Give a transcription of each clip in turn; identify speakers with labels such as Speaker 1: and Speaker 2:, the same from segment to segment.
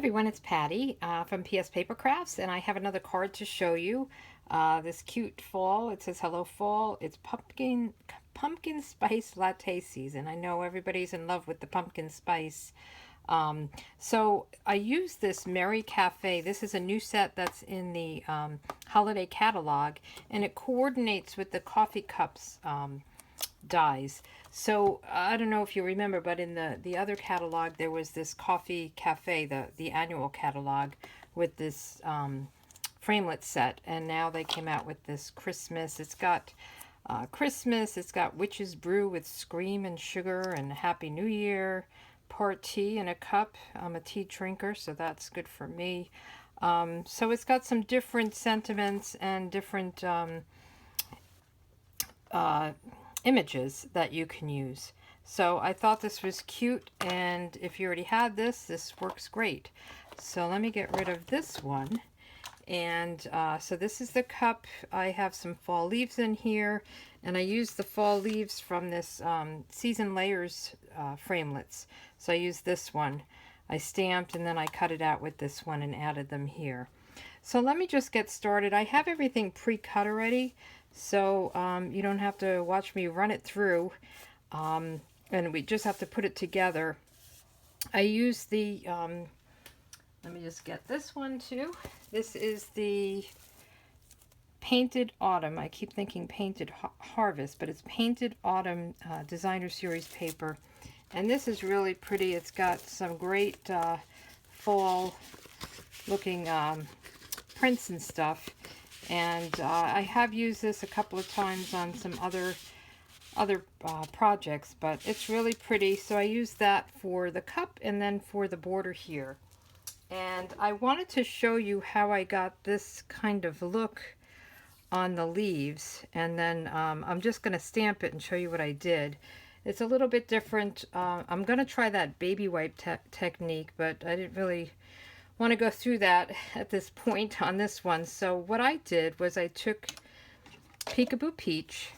Speaker 1: Everyone, it's Patty from PS Paper Crafts, and I have another card to show you. This cute fall. It says "Hello Fall." It's pumpkin spice latte season. I know everybody's in love with the pumpkin spice. So I use this Merry Cafe. This is a new set that's in the holiday catalog, and it coordinates with the coffee cups dies. So I don't know if you remember, but in the other catalog there was this coffee cafe, the annual catalog, with this framelit set, and now they came out with this Christmas. It's got Christmas. It's got witch's brew with scream and sugar and Happy New Year. Part tea in a cup. I'm a tea drinker, so that's good for me. So it's got some different sentiments and different uh, images that you can use. So I thought this was cute, and if you already had this works great. So let me get rid of this one. And so this is the cup. I have some fall leaves in here, and I used the fall leaves from this Season Layers framelits. So I used this one. I stamped and then I cut it out with this one and added them here. So let me just get started. I have everything pre-cut already, so you don't have to watch me run it through, and we just have to put it together. I use the, let me just get this one too. This is the Painted Autumn. I keep thinking Painted Harvest, but it's Painted Autumn Designer Series paper. And this is really pretty. It's got some great fall looking prints and stuff. And I have used this a couple of times on some other projects, but it's really pretty. So I use that for the cup and then for the border here. And I wanted to show you how I got this kind of look on the leaves, and then I'm just going to stamp it and show you what I did. It's a little bit different. I'm going to try that baby wipe technique, but I didn't really want to go through that at this point on this one. So what I did was I took Peekaboo Peach,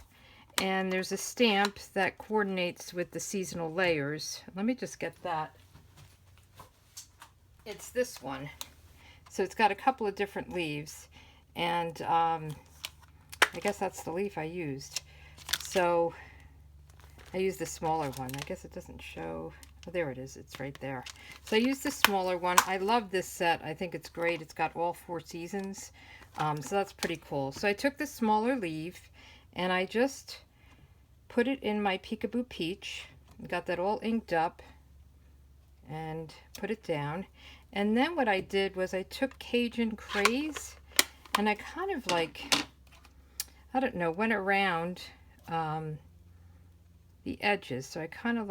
Speaker 1: and there's a stamp that coordinates with the seasonal layers. Let me just get that. It's this one. So it's got a couple of different leaves, and I guess that's the leaf I used. So I used the smaller one. I guess it doesn't show. Oh, there it is. It's right there. So I used the smaller one. I love this set. I think it's great. It's got all 4 seasons. So that's pretty cool. So I took the smaller leaf and I just put it in my Peekaboo Peach. Got that all inked up and put it down. And then what I did was I took Cajun Craze and I kind of like, I don't know, went around the edges. So I kind of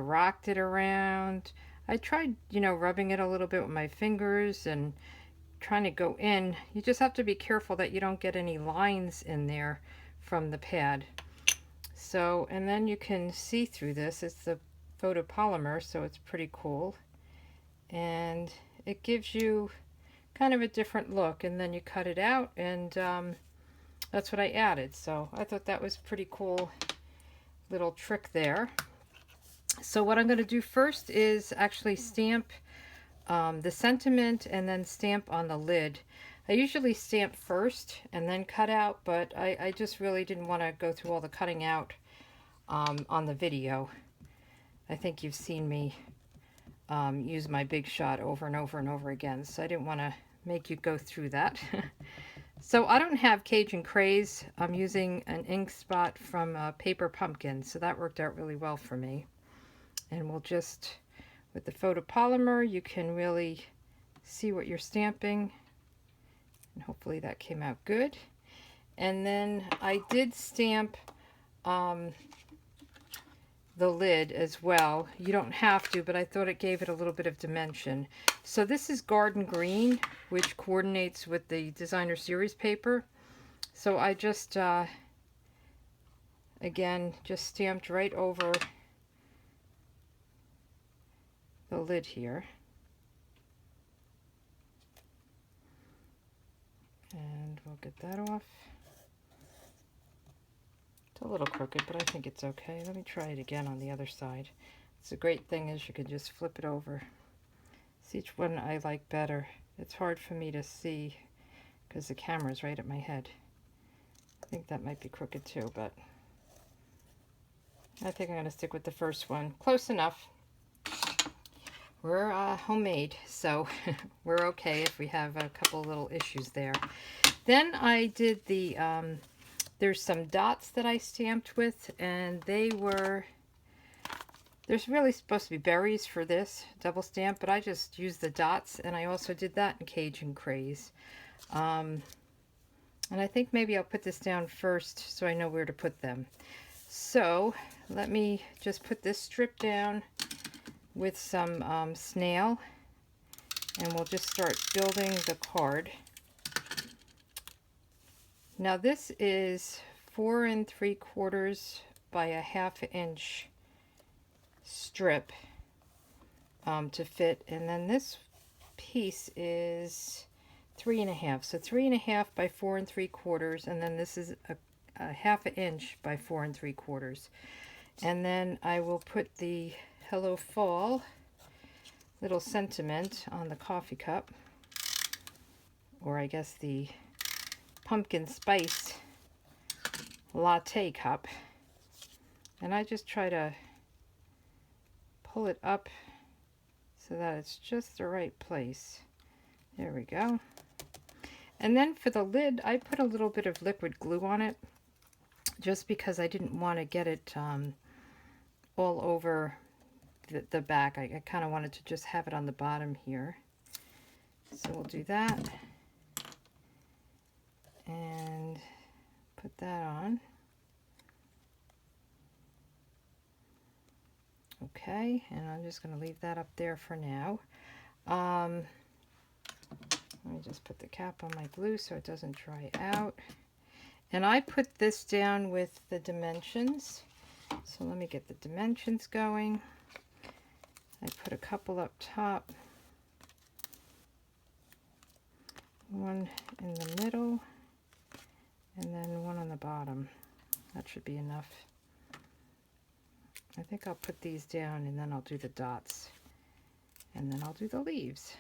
Speaker 1: rocked it around. I tried, rubbing it a little bit with my fingers and trying to go in. You just have to be careful that you don't get any lines in there from the pad. So, and then you can see through this. It's the photopolymer, so it's pretty cool. And it gives you kind of a different look, and then you cut it out, and that's what I added. So I thought that was pretty cool little trick there. So what I'm going to do first is actually stamp the sentiment and then stamp on the lid. I usually stamp first and then cut out, but I just really didn't want to go through all the cutting out on the video. I think you've seen me use my Big Shot over and over and over again, so I didn't want to make you go through that. So I don't have Cajun Craze. I'm using an ink spot from Paper Pumpkin, so that worked out really well for me. And we'll just, with the photopolymer, you can really see what you're stamping. And hopefully that came out good. And then I did stamp the lid as well. You don't have to, but I thought it gave it a little bit of dimension. So this is Garden Green, which coordinates with the Designer Series paper. So I just, again, just stamped right over the lid here. And we'll get that off. It's a little crooked, but I think it's okay. Let me try it again on the other side. It's a great thing is you can just flip it over See which one I like better. It's hard for me to see because the camera's right at my head. I think that might be crooked too, but I think I'm going to stick with the first one. Close enough. We're homemade, so we're okay if we have a couple little issues there. Then I did the, there's some dots that I stamped with, and there's really supposed to be berries for this double stamp, but I just used the dots, and I also did that in Cajun Craze. And I think maybe I'll put this down first so I know where to put them. So let me just put this strip down with some snail, and we'll just start building the card. Now this is 4 3/4 by a 1/2 inch strip to fit, and then this piece is 3 1/2, so 3 1/2 by 4 3/4, and then this is a 1/2 inch by 4 3/4. And then I will put the Hello Fall little sentiment on the coffee cup, or I guess the pumpkin spice latte cup, and I just try to pull it up so that it's just the right place. There we go. And then for the lid, I put a little bit of liquid glue on it just because I didn't want to get it all over the back. I kind of wanted to just have it on the bottom here. So we'll do that and put that on. Okay, and I'm just going to leave that up there for now. Let me just put the cap on my glue so it doesn't dry out. And I put this down with the dimensions. So let me get the dimensions going. I put a couple up top, one in the middle, and then one on the bottom. That should be enough. I think I'll put these down, and then I'll do the dots, and then I'll do the leaves.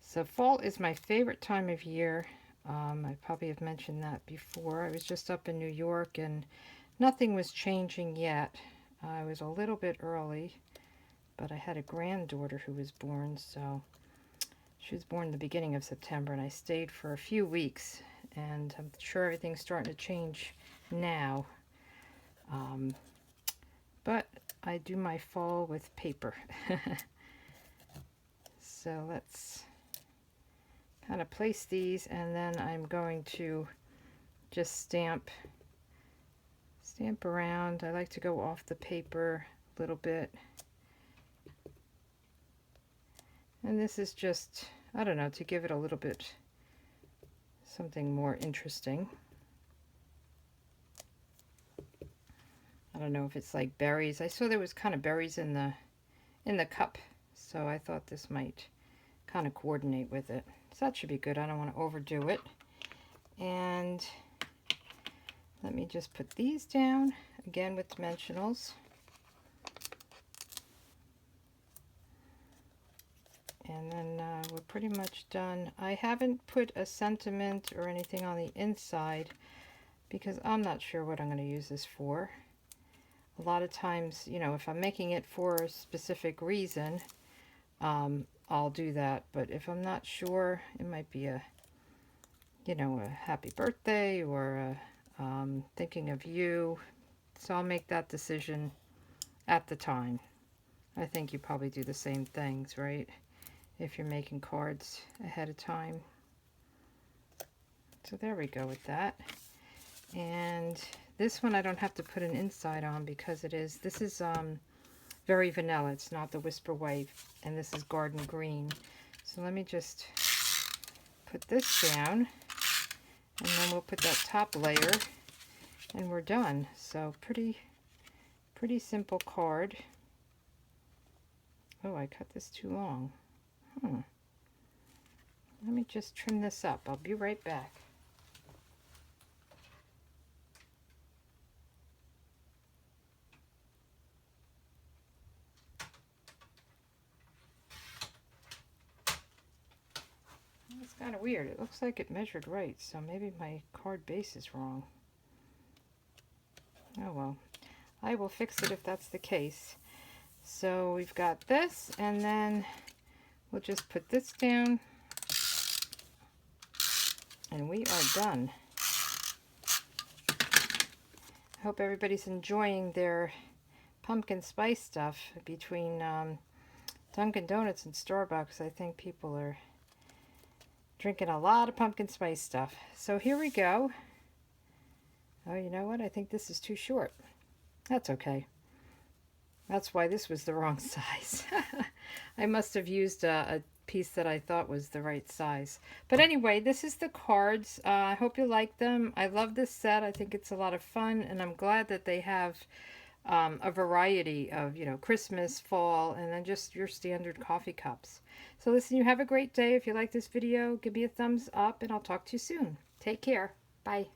Speaker 1: So fall is my favorite time of year. I probably have mentioned that before. I was just up in New York and nothing was changing yet. I was a little bit early, but I had a granddaughter who was born, so she was born the beginning of September, and I stayed for a few weeks, and I'm sure everything's starting to change now. But I do my fall with paper. So let's kind of place these, and then I'm going to just stamp around. I like to go off the paper a little bit, and this is just, I don't know, to give it a little bit something more interesting. I don't know if it's like berries. I saw there was kind of berries in the cup, so I thought this might kind of coordinate with it. So that should be good. I don't want to overdo it. And let me just put these down again with dimensionals. And then we're pretty much done. I haven't put a sentiment or anything on the inside because I'm not sure what I'm going to use this for. A lot of times, you know, if I'm making it for a specific reason, I'll do that. But if I'm not sure, it might be a, you know, a happy birthday or a thinking of you. So I'll make that decision at the time. I think you probably do the same things, right? If you're making cards ahead of time. So there we go with that. And this one I don't have to put an inside on because this is very vanilla. It's not the Whisper White, and this is Garden Green. So let me just put this down, and then we'll put that top layer, and we're done. So pretty simple card. Oh, I cut this too long. Let me just trim this up. I'll be right back. Kind of weird. It looks like it measured right, so maybe my card base is wrong. Oh well, I will fix it if that's the case. So we've got this, and then we'll just put this down, and we are done. I hope everybody's enjoying their pumpkin spice stuff between Dunkin' Donuts and Starbucks. I think people are drinking a lot of pumpkin spice stuff. So here we go. Oh, you know what? I think this is too short. That's okay. That's why this was the wrong size. I must have used a piece that I thought was the right size. But anyway, this is the cards. I hope you like them. I love this set. I think it's a lot of fun, and I'm glad that they have a variety of, you know, Christmas, fall, and then just your standard coffee cups. So listen, you have a great day. If you like this video, give me a thumbs up, and I'll talk to you soon. Take care. Bye.